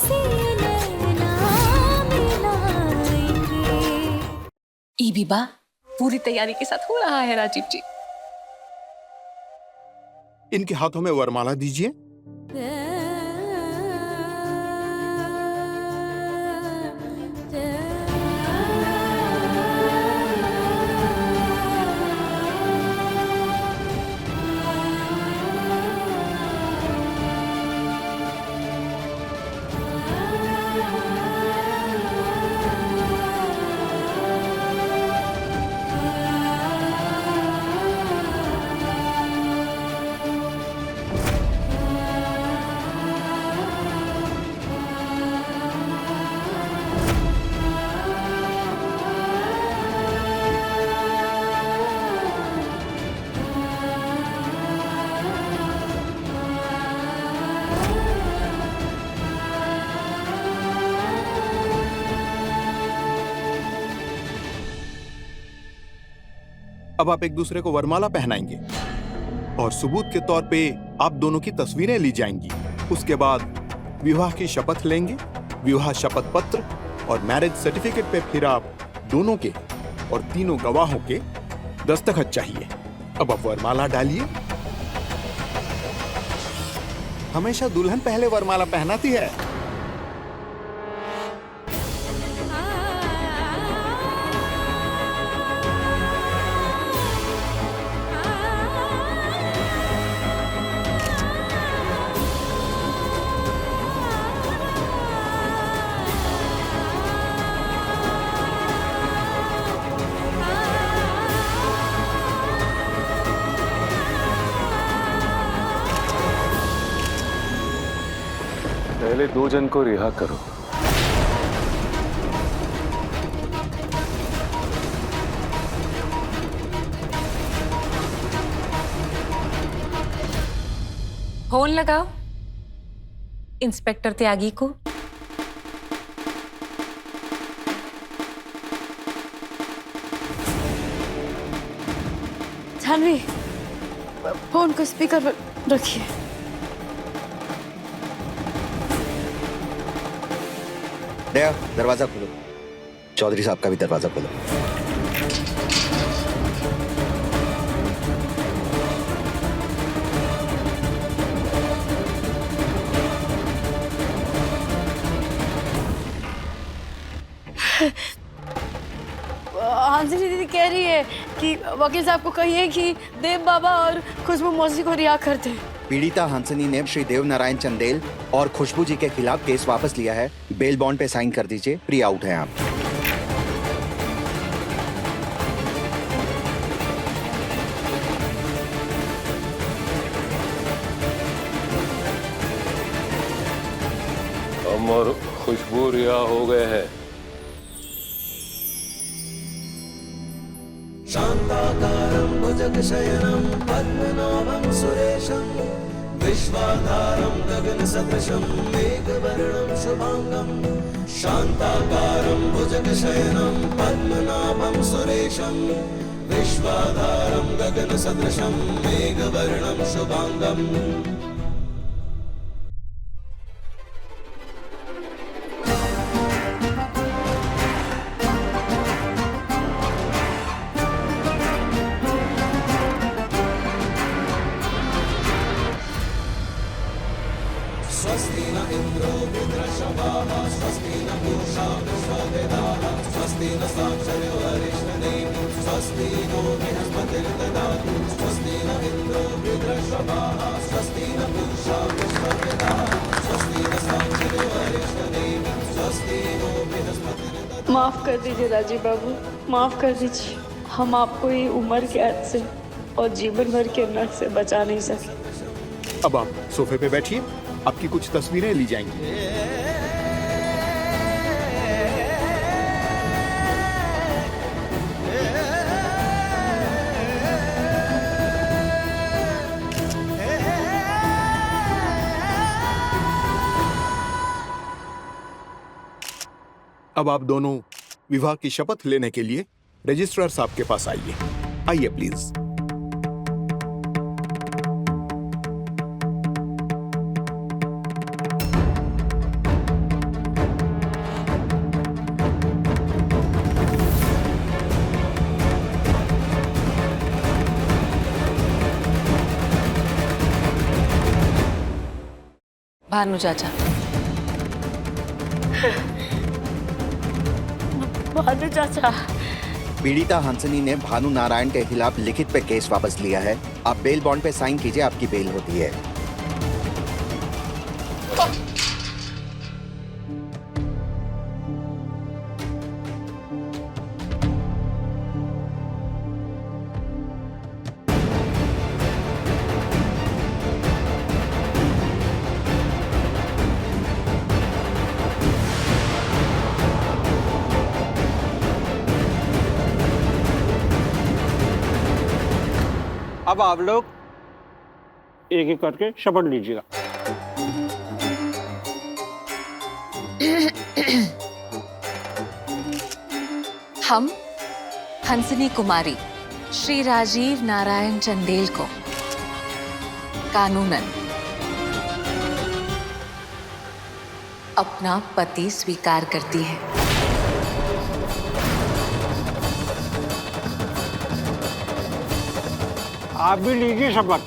से नैना मिलाएंगे। ई बीबा पूरी तैयारी के साथ हो रहा है राजीव जी। इनके हाथों में वरमाला दीजिए। अब आप एक दूसरे को वरमाला पहनाएंगे और सबूत के तौर पे आप दोनों की तस्वीरें ली जाएंगी। उसके बाद विवाह की शपथ लेंगे। विवाह शपथ पत्र और मैरिज सर्टिफिकेट पे फिर आप दोनों के और तीनों गवाहों के दस्तखत चाहिए। अब आप वरमाला डालिए। हमेशा दुल्हन पहले वरमाला पहनाती है। पहले 2 जन को रिहा करो। फोन लगाओ इंस्पेक्टर त्यागी को। जानवी, फोन को स्पीकर पर रखिए। दया, दरवाजा खोलो। चौधरी साहब का भी दरवाजा खोलो। हांसनी दीदी कह रही है कि वकील साहब को कहिए कि देव बाबा और खुशबू मौसी को रिहा कर दे। पीड़िता हंसनी ने श्री देव नारायण चंदेल और खुशबू जी के खिलाफ केस वापस लिया है। बेल बॉन्ड पे साइन कर दीजिए। प्री आउट हैं आप। हम और खुशबू रिहा हो गए हैं। शांताकारं भुजगशयनं पद्मनाभं सुरेशं विश्वाधारं गगनसदृशं मेघवर्णं शुभांगं। शांताकारं भुजगशयनं पद्मनाभं सुरेशं विश्वाधारं गगनसदृशं मेघवर्णं शुभांगं। स्वस्ति न इन्द्रो वृत्रशवाः स्वस्ति न पूषा विश्ववेदाः स्वस्ति न साक्षरो हरिष्ठनेमि स्वस्ति नो बृहस्पतिर्ददातु। स्वस्ति न इन्द्रो वृत्रशवाः स्वस्ति न पूषा विश्ववेदाः स्वस्ति न साक्षरो हरिष्ठनेमि स्वस्ति नो बृहस्पतिर्ददातु। माफ कर दीजिए राजीव बाबू, माफ कर दीजिए। हम आपको ये उम्र कैद से और जीवन भर के नर्क से बचा नहीं सके। अब आप सोफे पे बैठिए। आपकी कुछ तस्वीरें ली जाएंगी। अब आप दोनों विवाह की शपथ लेने के लिए रजिस्ट्रार साहब के पास आइए। आइए प्लीज। भानु चाचा। भानु चाचा, पीड़िता हंसनी ने भानु नारायण के खिलाफ लिखित पे केस वापस लिया है। आप बेल बॉन्ड पे साइन कीजिए, आपकी बेल होती है। अब आप लोग एक एक करके शपथ लीजिएगा। हम हंसनी कुमारी श्री राजीव नारायण चंदेल को कानूनन अपना पति स्वीकार करती है। आप भी लीजिए शपथ।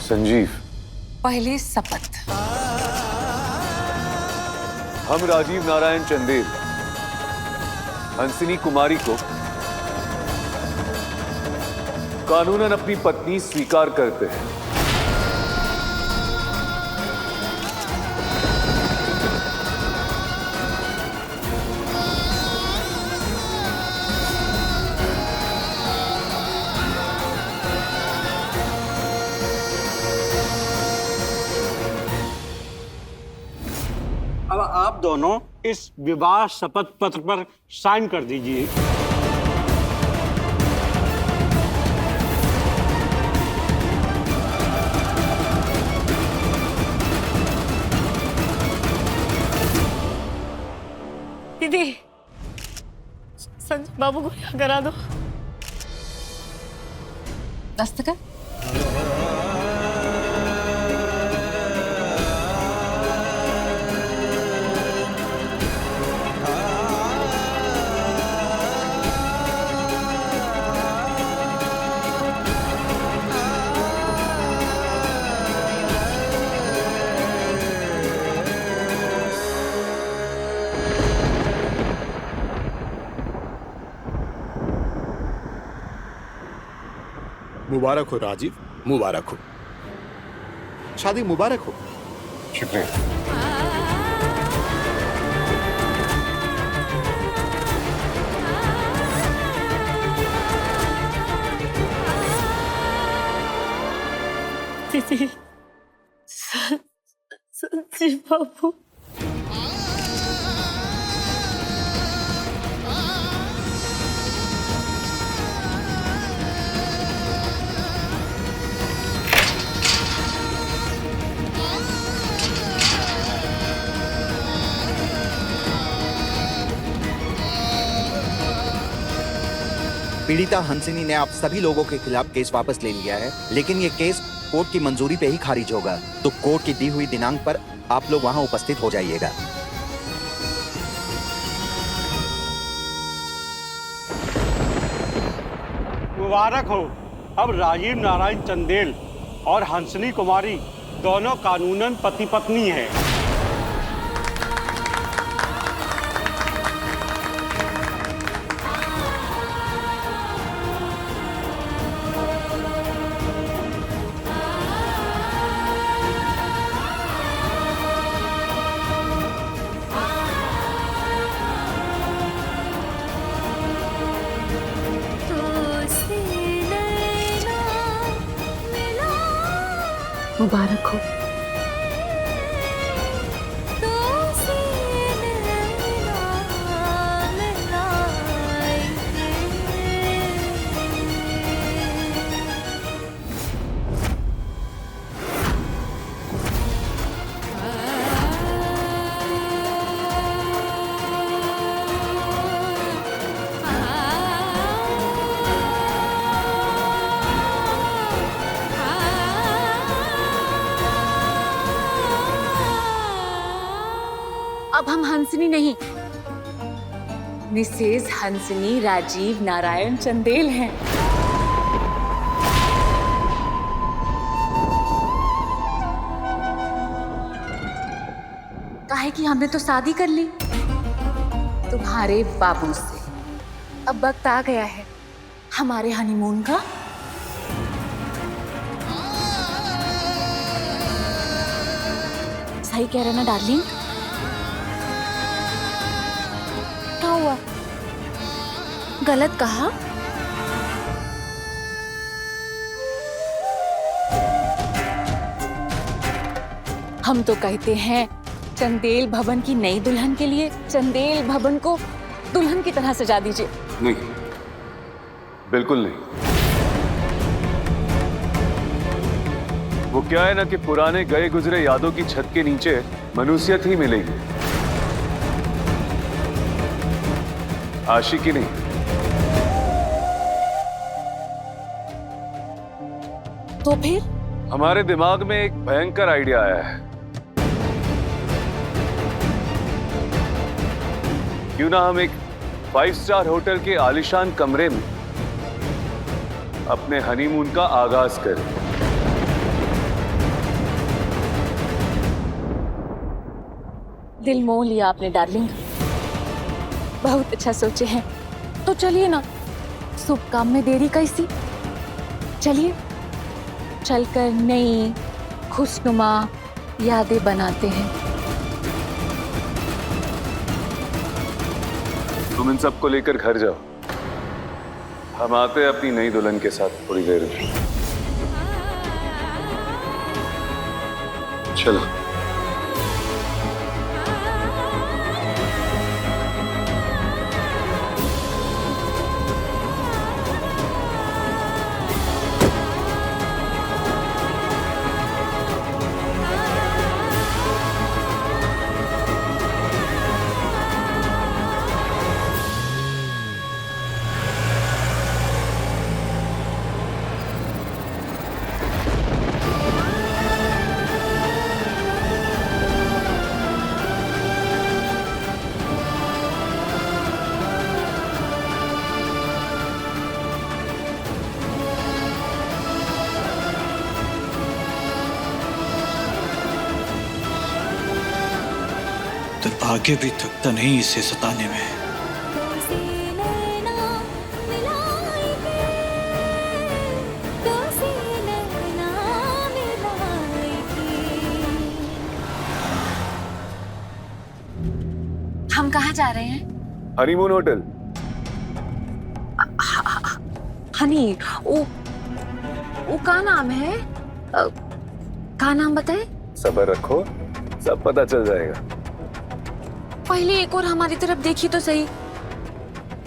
संजीव, पहले शपथ। हम राजीव नारायण चंदेल हंसनी कुमारी को कानूनन अपनी पत्नी स्वीकार करते हैं। अब आप दोनों इस विवाह शपथ पत्र पर साइन कर दीजिए। दीदी, संजय बाबू को यहाँ करा दो। दस्तखत। मुबारक हो राजीव, मुबारक हो। शादी मुबारक हो। शुक्रिया। दीदी, संजय बाबू। पीड़िता हंसनी ने आप सभी लोगों के खिलाफ केस वापस ले लिया है, लेकिन ये केस कोर्ट की मंजूरी पे ही खारिज होगा। तो कोर्ट की दी हुई दिनांक पर आप लोग वहां उपस्थित हो जाइएगा। मुबारक हो। अब राजीव नारायण चंदेल और हंसनी कुमारी दोनों कानूनन पति पत्नी हैं। मुबारक हो। अब हम हंसनी नहीं, मिसेज हंसनी राजीव नारायण चंदेल हैं। काहे कि हमने तो शादी कर ली तुम्हारे बाबू से। अब वक्त आ गया है हमारे हनीमून का। सही कह रहे ना डार्लिंग? क्या हुआ? गलत कहा? हम तो कहते हैं चंदेल भवन की नई दुल्हन के लिए चंदेल भवन को दुल्हन की तरह सजा दीजिए। नहीं, बिल्कुल नहीं। वो क्या है ना कि पुराने गए गुजरे यादों की छत के नीचे मनुष्यत ही मिलेगी, आशिकी नहीं। तो फिर हमारे दिमाग में एक भयंकर आइडिया आया है। क्यों ना हम एक 5 स्टार होटल के आलीशान कमरे में अपने हनीमून का आगाज करें। दिल मोह लिया आपने डार्लिंग, बहुत अच्छा सोचे हैं। तो चलिए ना, शुभ काम में देरी कैसी। चलिए चलकर नई खुशनुमा यादें बनाते हैं। तुम इन सबको लेकर घर जाओ, हम आते हैं अपनी नई दुल्हन के साथ थोड़ी देर में। चलो। दुर्भाग्य भी थकता नहीं इसे सताने में। हम कहाँ जा रहे हैं? Honeymoon hotel. हनी, वो का नाम है? का नाम बताए? सब्र रखो, सब पता चल जाएगा। पहले एक और हमारी तरफ देखिए तो सही।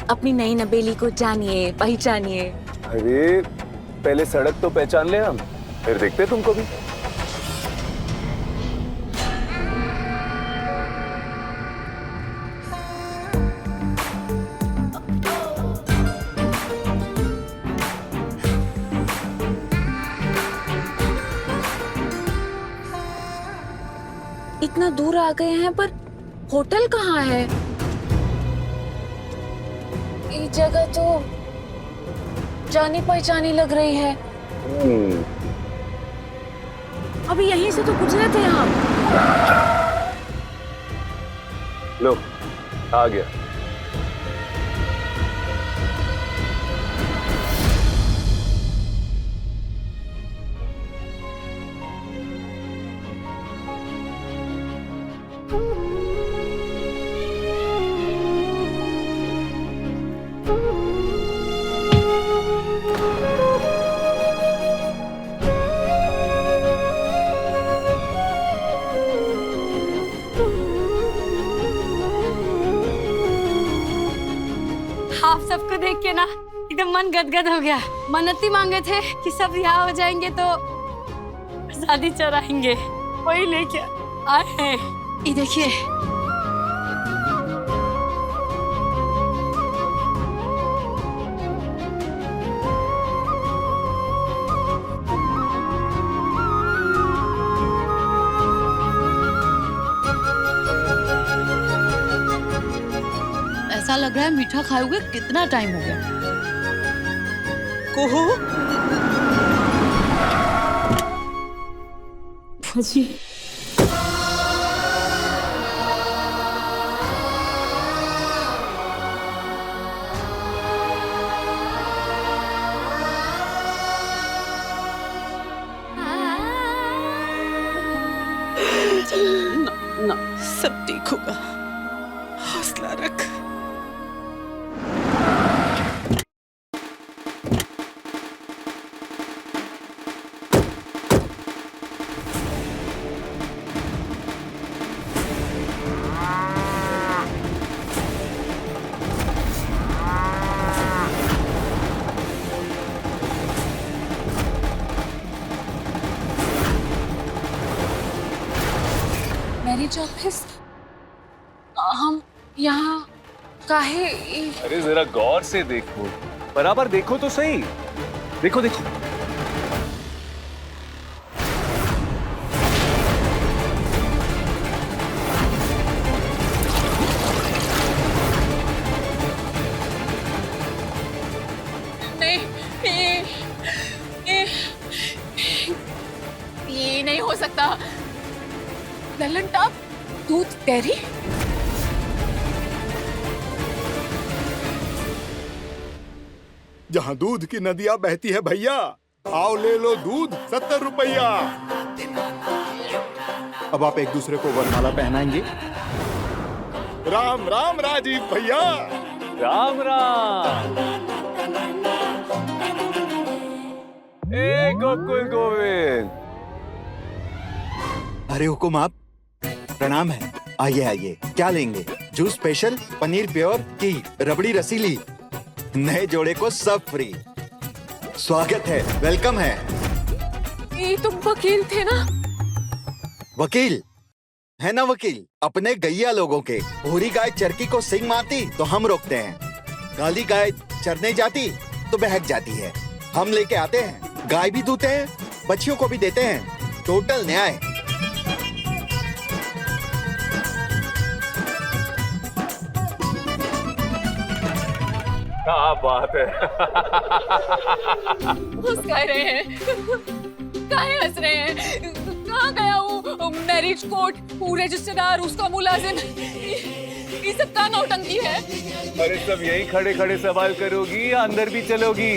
अपनी नई नबेली को जानिए, पहचानिए। अरे पहले सड़क तो पहचान ले हम, फिर देखते तुमको भी। इतना दूर आ गए हैं पर होटल कहाँ है? ये जगह तो जानी पहचानी लग रही है। अभी यहीं से तो गुजरे थे हम। लो, आ गया। आप सबको देख के ना एकदम मन गदगद हो गया। मन्नती मांगे थे कि सब यहाँ हो जाएंगे तो शादी चढ़ाएंगे, वही लेके आए हैं। ये देखिए, ऐसा लग रहा है मीठा खाए हुए कितना टाइम हो गया। कुहू, जी ना सब ठीक होगा, हौसला रख। मैरिज ऑफिस, हम यहाँ काहे? अरे जरा गौर से देखो, बराबर देखो तो सही। देखो देखो। नहीं, ये नहीं हो सकता। ललन टॉप दूध डेयरी? जहाँ दूध की नदियाँ बहती है भैया, आओ ले लो दूध 70 रुपया। अब आप एक दूसरे को वरमाला पहनाएंगे। राम राम राजीव भैया। राम राम। ए गोकुल गोविंद। अरे हुकुम आप, प्रणाम है। आइए आइए, क्या लेंगे? जूस स्पेशल, पनीर प्योर की रबड़ी रसीली, नए जोड़े को सब फ्री। स्वागत है, वेलकम है। ये तुम वकील थे ना? वकील है ना वकील, अपने गैया लोगों के। भूरी गाय चरकी को सिंग मारती तो हम रोकते हैं, काली गाय चरने जाती तो बहक जाती है, हम लेके आते हैं। गाय भी दूते हैं, बच्चियों को भी देते हैं। टोटल न्याय। क्या बात है। मुस्कुरा रहे हैं, काहे हंस रहे हैं? कहाँ गया वो मैरिज कोर्ट, वो रजिस्ट्रार, उसका मुलाजिम? ये सब का नौटंकी है? अरे सब यही खड़े खड़े सवाल करोगी या अंदर भी चलोगी?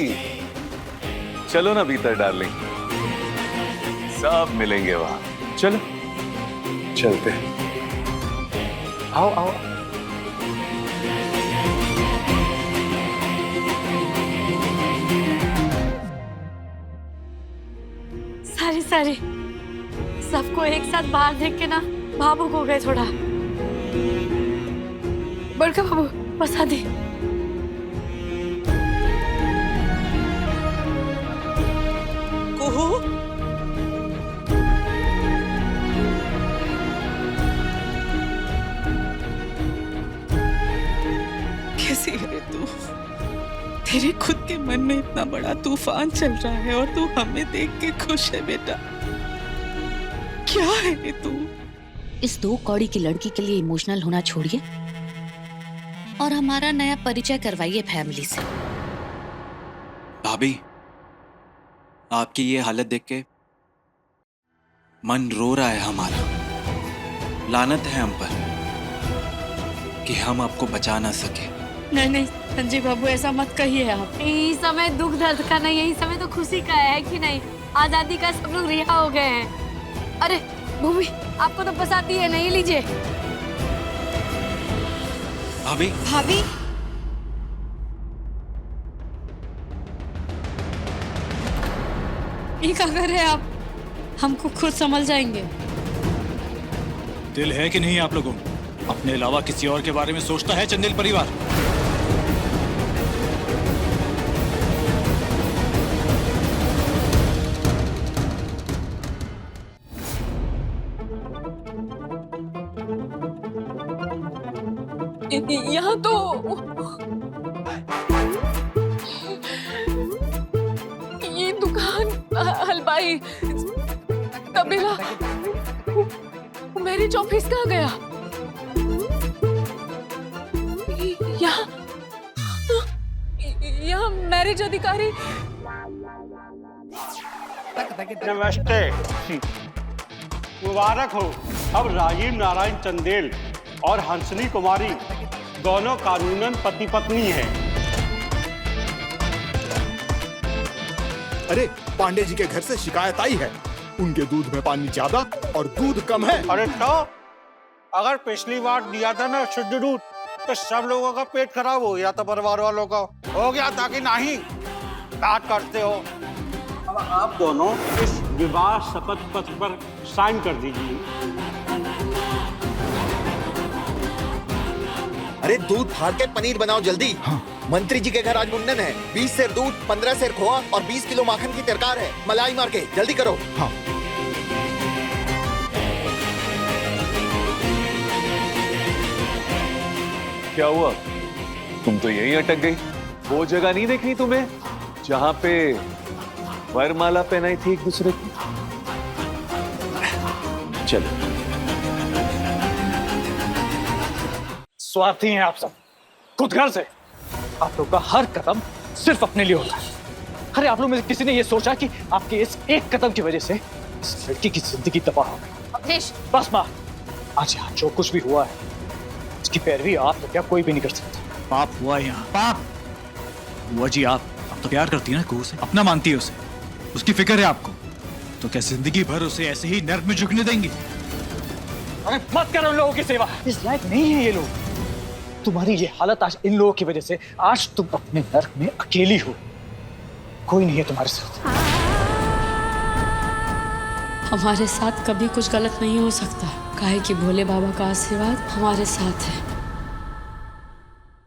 चलो ना भीतर डार्लिंग, सब मिलेंगे वहां। चलो चलते हैं। आओ आओ। सारी सबको एक साथ बाहर देख के ना भावुक हो गए थोड़ा। बड़का बाबू बसा दे। कुहू, कैसी है तू? तेरे खुद के मन में इतना बड़ा तूफान चल रहा है और तू हमें देख के खुश है बेटा। क्या है तू? इस 2 कौड़ी की लड़की के लिए इमोशनल होना छोड़िए और हमारा नया परिचय करवाइए फैमिली से। भाभी, आपकी ये हालत देख के मन रो रहा है हमारा। लानत है हम पर कि हम आपको बचा ना सके। नहीं संजीव बाबू, ऐसा मत कहिए आप। यही समय दुख दर्द का नहीं, यही समय तो खुशी का है कि नहीं? आजादी का सब लोग रिहा हो गए हैं। अरे भूमि, आपको तो पसाती है, नहीं लीजिए। भाभी, भाभी, ये क्या कर रहे हैं आप? हमको खुद समझ जाएंगे। दिल है कि नहीं आप लोगों में? अपने अलावा किसी और के बारे में सोचता है चंदेल परिवार? यहाँ तो ये दुकान, हलवाई, तबेला, मैरिज ऑफिस कहाँ गया? यहाँ मैरिज अधिकारी। नमस्ते। मुबारक हो, अब राजीव नारायण चंदेल और हंसनी कुमारी दोनों कानूनन पति पत्नी हैं। अरे पांडे जी के घर से शिकायत आई है, उनके दूध में पानी ज्यादा और दूध कम है। अरे तो अगर पिछली बार दिया था ना शुद्ध दूध तो सब लोगों का पेट खराब हो गया था, परिवार वालों का हो गया, ताकि नहीं बात करते हो। अब आप दोनों इस विवाह शपथ पत्र पर साइन कर दीजिए। अरे दूध फाड़ के पनीर बनाओ जल्दी। हाँ। मंत्री जी के घर आज मुंडन है। 20 सेर दूध, 15 सेर खोआ और 20 किलो माखन की तरकार है। मलाई मार के जल्दी करो। हाँ। क्या हुआ? तुम तो यहीं अटक गई। वो जगह नहीं देखनी तुम्हें जहां पे वरमाला पहनाई थी एक दूसरे की? चलो। स्वार्थी हैं आप सब, खुद घर से। आप लोग का हर कदम सिर्फ अपने लिए होता है। अरे आप लोग में किसी ने ये सोचा कि आपके इस एक कदम की वजह से इस लड़की की जिंदगी तबाह हो गई? अवधेश, बस माँ, आज यहाँ जो कुछ भी हुआ है उसकी पैरवी आप तो क्या कोई भी नहीं कर सकता। पाप हुआ यहाँ, पाप हुआ जी। आप तो प्यार करती है ना कुहू से, अपना मानती है उसे, उसकी फिक्र है आपको, तो क्या जिंदगी भर उसे ऐसे ही नर्क में झुकने देंगी? अरे मत करो उन लोगों की सेवा, इस लायक नहीं है ये लोग। तुम्हारी ये हालत आज इन लोगों की वजह से, आज तुम अपने नर्क में अकेली हो, कोई नहीं है तुम्हारे साथ। हमारे साथ कभी कुछ गलत नहीं हो सकता, काहे कि भोले बाबा का आशीर्वाद हमारे साथ है।